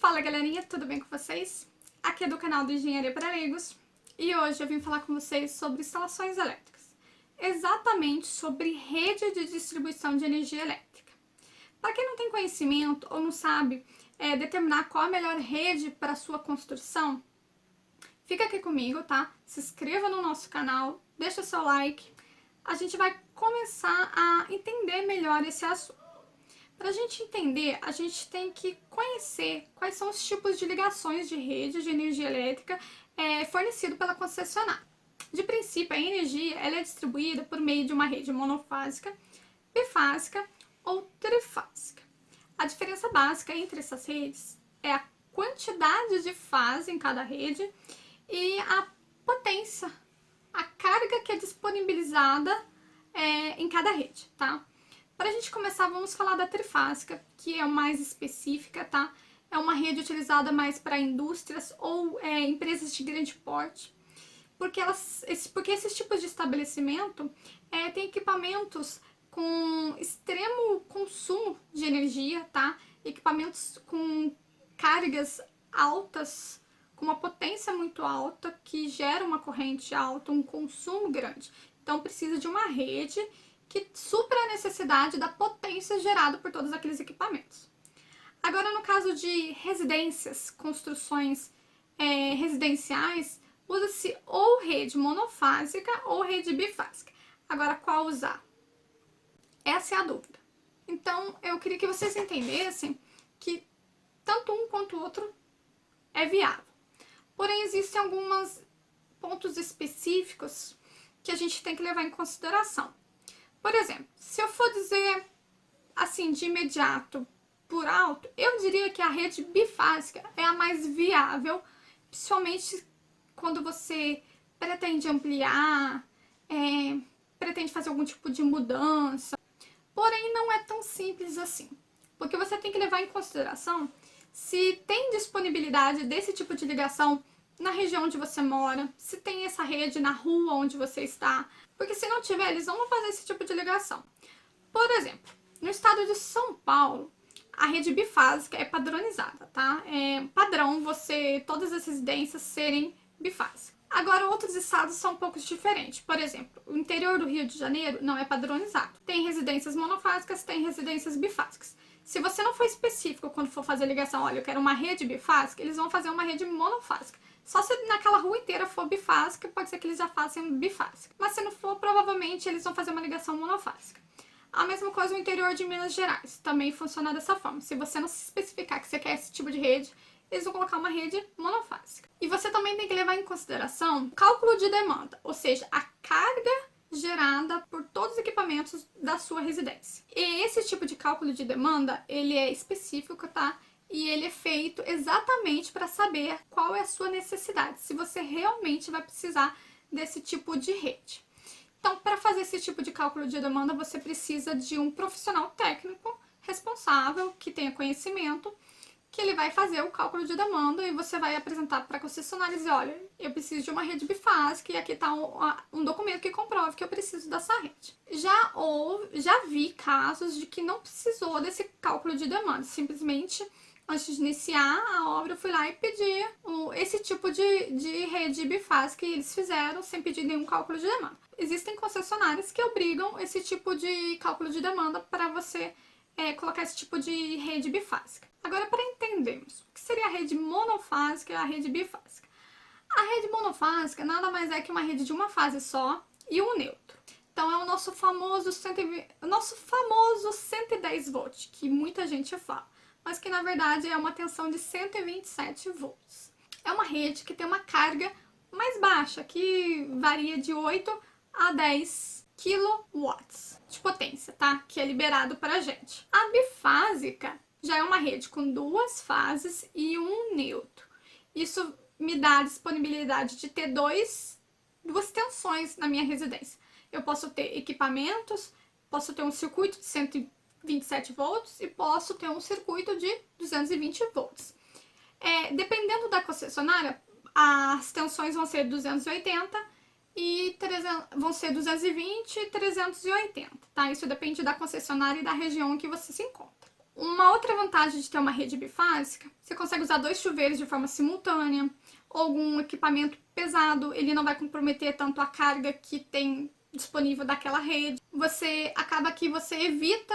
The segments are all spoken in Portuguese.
Fala galerinha, tudo bem com vocês? Aqui é do canal do Engenharia para Leigos e hoje eu vim falar com vocês sobre instalações elétricas, exatamente sobre rede de distribuição de energia elétrica. Para quem não tem conhecimento ou não sabe determinar qual a melhor rede para a sua construção, fica aqui comigo, tá? Se inscreva no nosso canal, deixa seu like, a gente vai começar a entender melhor esse assunto. Para a gente entender, a gente tem que conhecer quais são os tipos de ligações de rede de energia elétrica fornecido pela concessionária. De princípio, a energia ela é distribuída por meio de uma rede monofásica, bifásica ou trifásica. A diferença básica entre essas redes é a quantidade de fase em cada rede e a potência, a carga que é disponibilizada em cada rede, tá? Para a gente começar, vamos falar da trifásica, que é mais específica, tá? É uma rede utilizada mais para indústrias ou empresas de grande porte, porque esses tipos de estabelecimento têm equipamentos com extremo consumo de energia, tá? Equipamentos com cargas altas, com uma potência muito alta, que gera uma corrente alta, um consumo grande. Então precisa de uma rede que supra a necessidade da potência gerada por todos aqueles equipamentos. Agora, no caso de residências, construções residenciais, usa-se ou rede monofásica ou rede bifásica. Agora, qual usar? Essa é a dúvida. Então, eu queria que vocês entendessem que tanto um quanto o outro é viável. Porém, existem alguns pontos específicos que a gente tem que levar em consideração. Por exemplo, se eu for dizer assim de imediato, por alto, eu diria que a rede bifásica é a mais viável, principalmente quando você pretende ampliar, pretende fazer algum tipo de mudança. Porém, não é tão simples assim, porque você tem que levar em consideração se tem disponibilidade desse tipo de ligação na região onde você mora, se tem essa rede na rua onde você está, porque se não tiver, eles não vão fazer esse tipo de ligação. Por exemplo, no estado de São Paulo, a rede bifásica é padronizada, tá? É padrão todas as residências serem bifásicas. Agora, outros estados são um pouco diferentes. Por exemplo, o interior do Rio de Janeiro não é padronizado. Tem residências monofásicas, tem residências bifásicas. Se você não for específico quando for fazer ligação, olha, eu quero uma rede bifásica, eles vão fazer uma rede monofásica. Só se naquela rua inteira for bifásica, pode ser que eles já façam bifásica. Mas se não for, provavelmente eles vão fazer uma ligação monofásica. A mesma coisa no interior de Minas Gerais, também funciona dessa forma. Se você não se especificar que você quer esse tipo de rede, eles vão colocar uma rede monofásica. E você também tem que levar em consideração o cálculo de demanda, ou seja, a carga gerada por todos os equipamentos da sua residência. E esse tipo de cálculo de demanda, ele é específico, tá? E ele é feito exatamente para saber qual é a sua necessidade, se você realmente vai precisar desse tipo de rede. Então, para fazer esse tipo de cálculo de demanda, você precisa de um profissional técnico responsável, que tenha conhecimento, que ele vai fazer o cálculo de demanda e você vai apresentar para a concessionária e dizer, olha, eu preciso de uma rede bifásica e aqui está um documento que comprove que eu preciso dessa rede. Já vi casos de que não precisou desse cálculo de demanda, simplesmente antes de iniciar a obra, eu fui lá e pedi esse tipo de rede bifásica e eles fizeram sem pedir nenhum cálculo de demanda. Existem concessionárias que obrigam esse tipo de cálculo de demanda para você colocar esse tipo de rede bifásica. Agora, para entendermos o que seria a rede monofásica e a rede bifásica. A rede monofásica nada mais é que uma rede de uma fase só e um neutro. Então, é o nosso famoso 110 volts, que muita gente fala, mas que na verdade é uma tensão de 127 volts. É uma rede que tem uma carga mais baixa, que varia de 8 a 10 kW de potência, tá? Que é liberado para a gente. A bifásica já é uma rede com duas fases e um neutro. Isso me dá a disponibilidade de ter duas tensões na minha residência. Eu posso ter equipamentos, posso ter um circuito de 127 volts e posso ter um circuito de 220 volts. Dependendo da concessionária, as tensões vão ser 280 e vão ser 220 e 380, tá? Isso depende da concessionária e da região em que você se encontra. Uma outra vantagem de ter uma rede bifásica, você consegue usar 2 chuveiros de forma simultânea, ou algum equipamento pesado, ele não vai comprometer tanto a carga que tem disponível daquela rede. Acaba que você evita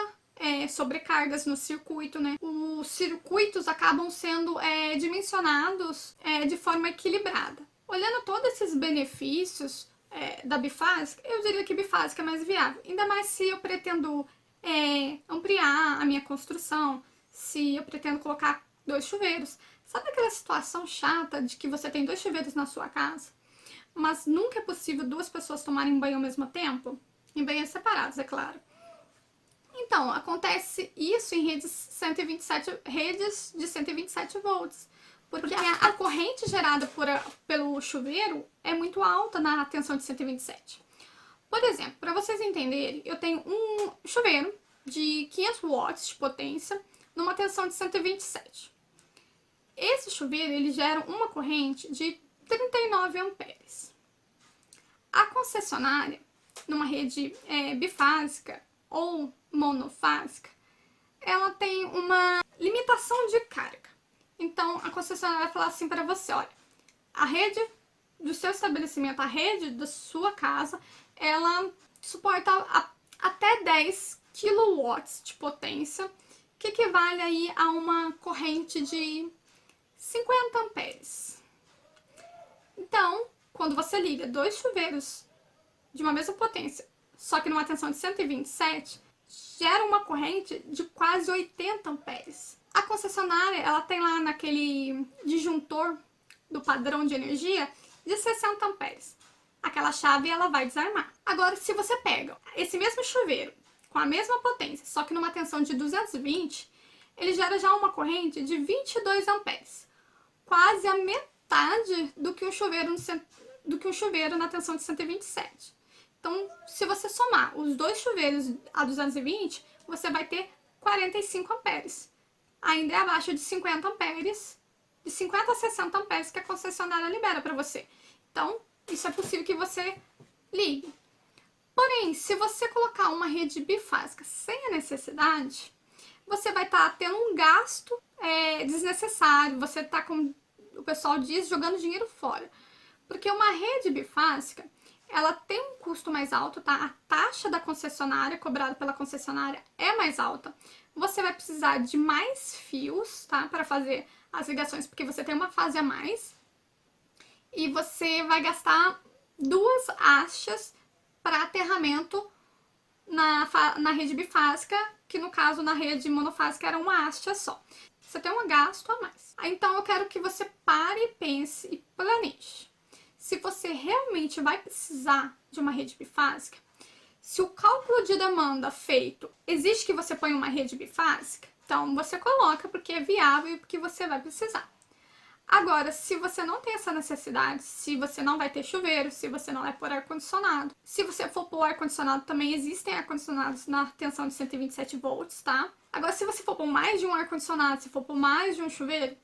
sobrecargas no circuito, né? Os circuitos acabam sendo dimensionados de forma equilibrada. Olhando todos esses benefícios da bifásica, eu diria que bifásica é mais viável. Ainda mais se eu pretendo ampliar a minha construção, se eu pretendo colocar 2 chuveiros. Sabe aquela situação chata de que você tem 2 chuveiros na sua casa, mas nunca é possível 2 pessoas tomarem banho ao mesmo tempo? Em banhos separados, é claro. Então, acontece isso em redes de 127 volts, porque a corrente gerada pelo chuveiro é muito alta na tensão de 127. Por exemplo, para vocês entenderem, eu tenho um chuveiro de 500 watts de potência numa tensão de 127. Esse chuveiro ele gera uma corrente de 39 amperes. A concessionária, numa rede bifásica ou monofásica, ela tem uma limitação de carga. Então, a concessionária vai falar assim para você, olha, a rede do seu estabelecimento, a rede da sua casa, ela suporta até 10 kW de potência, que equivale aí a uma corrente de 50 amperes. Então, quando você liga 2 chuveiros de uma mesma potência, só que numa tensão de 127, gera uma corrente de quase 80 amperes. A concessionária, ela tem lá naquele disjuntor do padrão de energia de 60 amperes. Aquela chave ela vai desarmar. Agora, se você pega esse mesmo chuveiro com a mesma potência, só que numa tensão de 220, ele gera já uma corrente de 22 amperes. Quase a metade do que um chuveiro na tensão de 127. Então, se você somar os 2 chuveiros a 220, você vai ter 45 amperes. Ainda é abaixo de 50 amperes, de 50 a 60 amperes que a concessionária libera para você. Então, isso é possível que você ligue. Porém, se você colocar uma rede bifásica sem a necessidade, você vai estar tendo um gasto desnecessário, você está, como o pessoal diz, jogando dinheiro fora. Porque uma rede bifásica, ela tem um custo mais alto, tá? A taxa da concessionária, cobrada pela concessionária, é mais alta. Você vai precisar de mais fios, tá? Para fazer as ligações, porque você tem uma fase a mais. E você vai gastar 2 hastes para aterramento na rede bifásica, que no caso na rede monofásica era uma haste só. Você tem um gasto a mais. Então eu quero que você pare, pense e planeje. Se você realmente vai precisar de uma rede bifásica, se o cálculo de demanda feito exige que você ponha uma rede bifásica, então você coloca porque é viável e porque você vai precisar. Agora, se você não tem essa necessidade, se você não vai ter chuveiro, se você não vai pôr ar-condicionado, se você for pôr ar-condicionado, também existem ar-condicionados na tensão de 127 volts, tá? Agora, se você for pôr mais de um ar-condicionado, se for pôr mais de um chuveiro,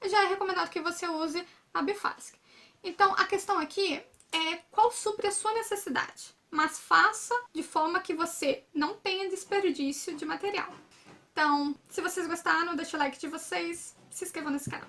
já é recomendado que você use a bifásica. Então, a questão aqui é qual supre a sua necessidade, mas faça de forma que você não tenha desperdício de material. Então, se vocês gostaram, deixa o like de vocês, se inscrevam nesse canal.